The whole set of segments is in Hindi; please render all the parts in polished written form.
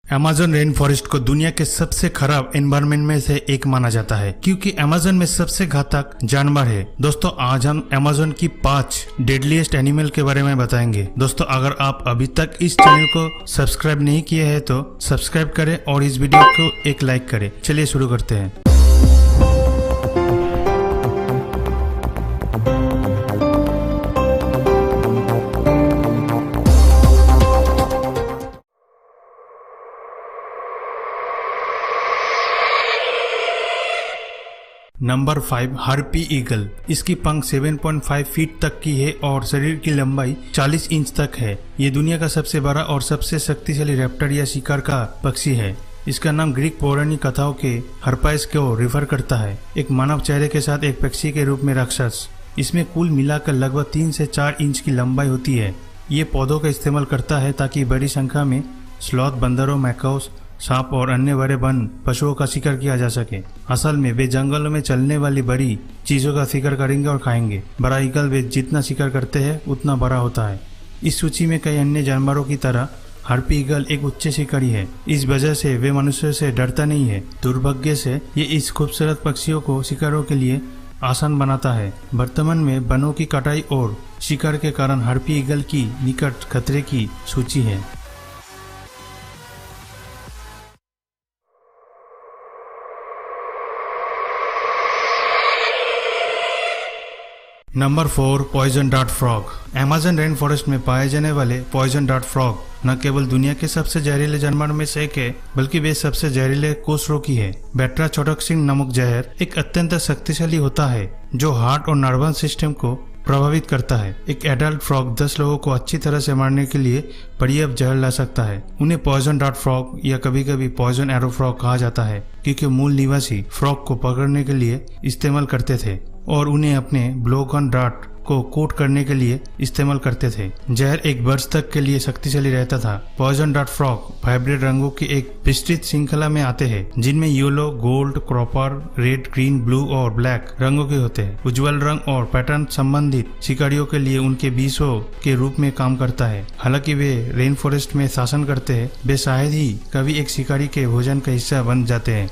अमेज़न रेन फॉरेस्ट को दुनिया के सबसे खराब एनवायरनमेंट में से एक माना जाता है क्योंकि अमेज़न में सबसे घातक जानवर है। दोस्तों आज हम अमेज़न की 5 डेडलीस्ट एनिमल के बारे में बताएंगे। दोस्तों अगर आप अभी तक इस चैनल को सब्सक्राइब नहीं किए हैं तो सब्सक्राइब करें और इस वीडियो को एक लाइक करें। चलिए शुरू करते हैं। Number 5 harpy eagle. इसकी पंख 7.5 फीट तक की है और शरीर की लंबाई 40 इंच तक है। ये दुनिया का सबसे बड़ा और सबसे शक्तिशाली रैप्टर या शिकार का पक्षी है। इसका नाम ग्रीक पौराणिक कथाओं के हर्पाइस को रेफर करता है, एक मानव चेहरे के साथ एक पक्षी के रूप में राक्षस। इसमें कुल मिलाकर लगभग 3 से 4 इंच की लंबाई होती है। ये पौधों का इस्तेमाल करता है ताकि बड़ी संख्या में स्लॉथ, बंदरों, मैकाउस, सांप और अन्य बड़े वन पशुओं का शिकार किया जा सके। असल में वे जंगलों में चलने वाली बड़ी चीजों का शिकार करेंगे और खाएंगे। बड़ा ईगल वे जितना शिकार करते हैं उतना बड़ा होता है। इस सूची में कई अन्य जानवरों की तरह हार्पी ईगल एक उच्च शिकारी है। इस वजह से वे मनुष्य से डरता नहीं है। दुर्भाग्य से ये इस खूबसूरत पक्षियों को शिकारों के लिए आसान बनाता है। वर्तमान में वनों की कटाई और शिकार के कारण हार्पी ईगल की निकट खतरे की सूची है। Number 4 poison dart frog. Amazon rain forest में पाए जाने वाले पॉइजन डार्ट फ्रॉग न केवल दुनिया के सबसे जहरीले जानवरों में से एक है, बल्कि वे सबसे जहरीले कोषरोगी है। बेट्राचोडोक्सिन नामक जहर एक अत्यंत शक्तिशाली होता है जो हार्ट और नर्वस सिस्टम को प्रभावित करता है। एक एडल्ट फ्रॉग 10 लोगों को अच्छी तरह से मारने के लिए पर्याप्त जहर ला सकता है। उन्हें पॉइजन डार्ट फ्रॉग या कभी कभी पॉइजन एरो फ्रॉग कहा जाता है क्योंकि मूल निवासी फ्रॉग को पकड़ने के लिए इस्तेमाल करते थे और उन्हें अपने ब्लोगन डार्ट को कोट करने के लिए इस्तेमाल करते थे। जहर एक वर्ष तक के लिए शक्तिशाली रहता था। पॉइजन डार्ट फ्रॉग वाइब्रेट रंगों की एक विस्तृत श्रृंखला में आते हैं जिनमें yellow, gold, copper, red, green, blue और ब्लैक रंगों के होते हैं। उज्ज्वल रंग और पैटर्न संबंधित शिकारियों के लिए उनके विषों के रूप में काम करता है। हालांकि वे रेन फॉरेस्ट में शासन करते हैं, वे शायद ही कभी एक शिकारी के भोजन का हिस्सा बन जाते हैं।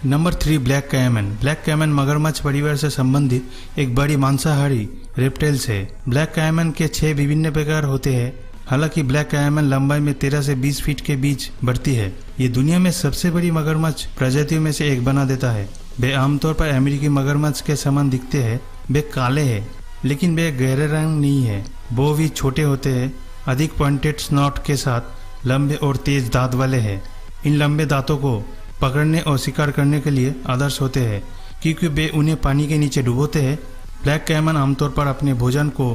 Number 3 black caiman. Black caiman मगरमच्छ परिवार से संबंधित एक बड़ी मांसाहारी रेप्टाइल्स है। ब्लैक कैमन के 6 विभिन्न प्रकार होते हैं। हालांकि ब्लैक कैमन लंबाई में 13 से 20 फीट के बीच बढ़ती है। ये दुनिया में सबसे बड़ी मगरमच्छ प्रजातियों में से एक बना देता है। वे आमतौर पर अमेरिकी मगरमच्छ के समान दिखते हैं। वे काले हैं लेकिन वे गहरे रंग नहीं है। वो भी छोटे होते हैं, अधिक पॉइंटेड स्नॉट के साथ लंबे और तेज दांत वाले हैं। इन लंबे दांतों को पकड़ने और शिकार करने के लिए आदर्श होते हैं क्योंकि वे उन्हें पानी के नीचे डुबोते हैं। ब्लैक कैमन आमतौर पर अपने भोजन को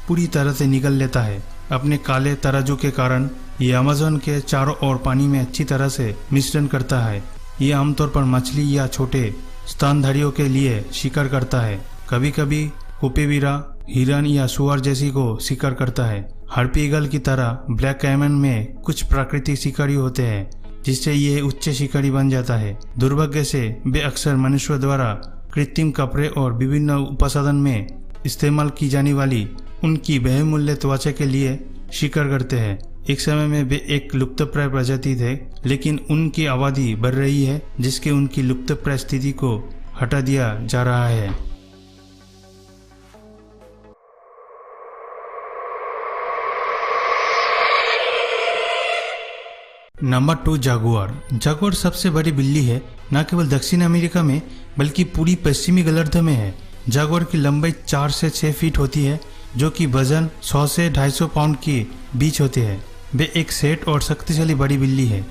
पूरी तरह से निगल लेता है। अपने काले तराजू के कारण ये अमेज़न के चारों ओर पानी में अच्छी तरह से मिश्रण करता है। ये आमतौर पर मछली या छोटे स्तनधारियों के लिए शिकार करता है। कभी कभी कोपेविरा, हिरन या सुअर जैसी को शिकार करता है। हार्पी ईगल की तरह ब्लैक कैमन में कुछ प्राकृतिक शिकारी होते हैं जिससे ये उच्च शिकारी बन जाता है। दुर्भाग्य से वे अक्सर मनुष्यों द्वारा कृत्रिम कपड़े और विभिन्न उपसाधन में इस्तेमाल की जाने वाली उनकी बहुमूल्य त्वचा के लिए शिकार करते हैं। एक समय में वे एक लुप्तप्राय प्रजाति थे, लेकिन उनकी आबादी बढ़ रही है जिसके उनकी लुप्तप्राय स्थिति को हटा दिया जा रहा है। Number 2 Jaguar. जागुआर सबसे बड़ी बिल्ली है, न केवल दक्षिण अमेरिका में बल्कि पूरी पश्चिमी गोलार्ध में है। जागुआर की लंबाई 4 से 6 फीट होती है जो कि वजन 100 से 250 पाउंड के बीच होते हैं। वे एक सेठ और शक्तिशाली बड़ी बिल्ली है।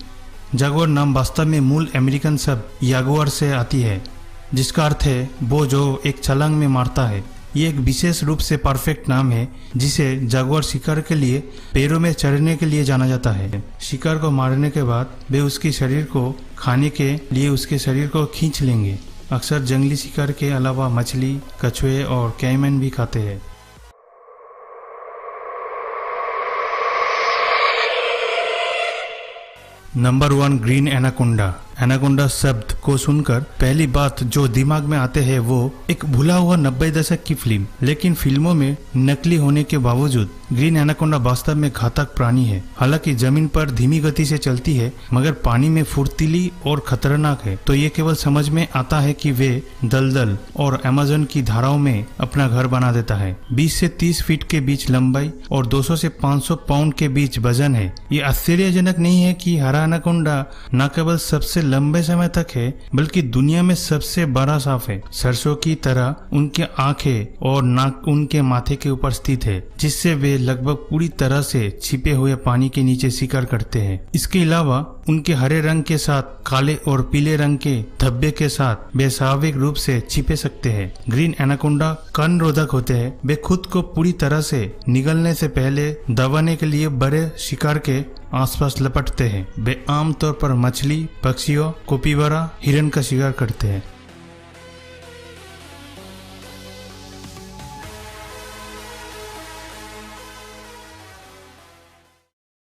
जागुआर नाम वास्तव में मूल अमेरिकन शब्द यागुआर से आती है जिसका अर्थ है वो जो एक छलांग में मारता है। ये एक विशेष रूप से परफेक्ट नाम है जिसे जागुआर शिकार के लिए पैरों में चढ़ने के लिए जाना जाता है। शिकार को मारने के बाद वे उसके शरीर को खाने के लिए उसके शरीर को खींच लेंगे। अक्सर जंगली शिकार के अलावा मछली, कछुए और कैमन भी खाते हैं। Number 1 green anaconda. एनाकोंडा शब्द को सुनकर पहली बात जो दिमाग में आते है वो एक भुला हुआ 90 दशक की फिल्म। लेकिन फिल्मों में नकली होने के बावजूद ग्रीन एनाकोंडा वास्तव में घातक प्राणी है। हालांकि जमीन पर धीमी गति से चलती है मगर पानी में फुर्तीली और खतरनाक है। तो ये केवल समझ में आता है कि वे दलदल और अमेज़न की धाराओं में अपना घर बना देता है। 20 से 30 फीट के बीच लंबाई और 200 से 500 पाउंड के बीच वजन है। ये आश्चर्यजनक नहीं है कि हरा एनाकोंडा न केवल सबसे लंबे समय तक है बल्कि दुनिया में सबसे बड़ा सांप है। सरसों की तरह उनके आंखें और नाक उनके माथे के ऊपर स्थित है, जिससे वे लगभग पूरी तरह से छिपे हुए पानी के नीचे शिकार करते हैं। इसके अलावा उनके हरे रंग के साथ काले और पीले रंग के धब्बे के साथ वे स्वाभाविक रूप से छिपे सकते हैं। ग्रीन एनाकोंडा कण रोधक होते हैं। वे खुद को पूरी तरह से निगलने से पहले दबाने के लिए बड़े शिकार के आसपास लपटते हैं। वे आमतौर पर मछली, पक्षियों, कोपीवरा, हिरन का शिकार करते हैं।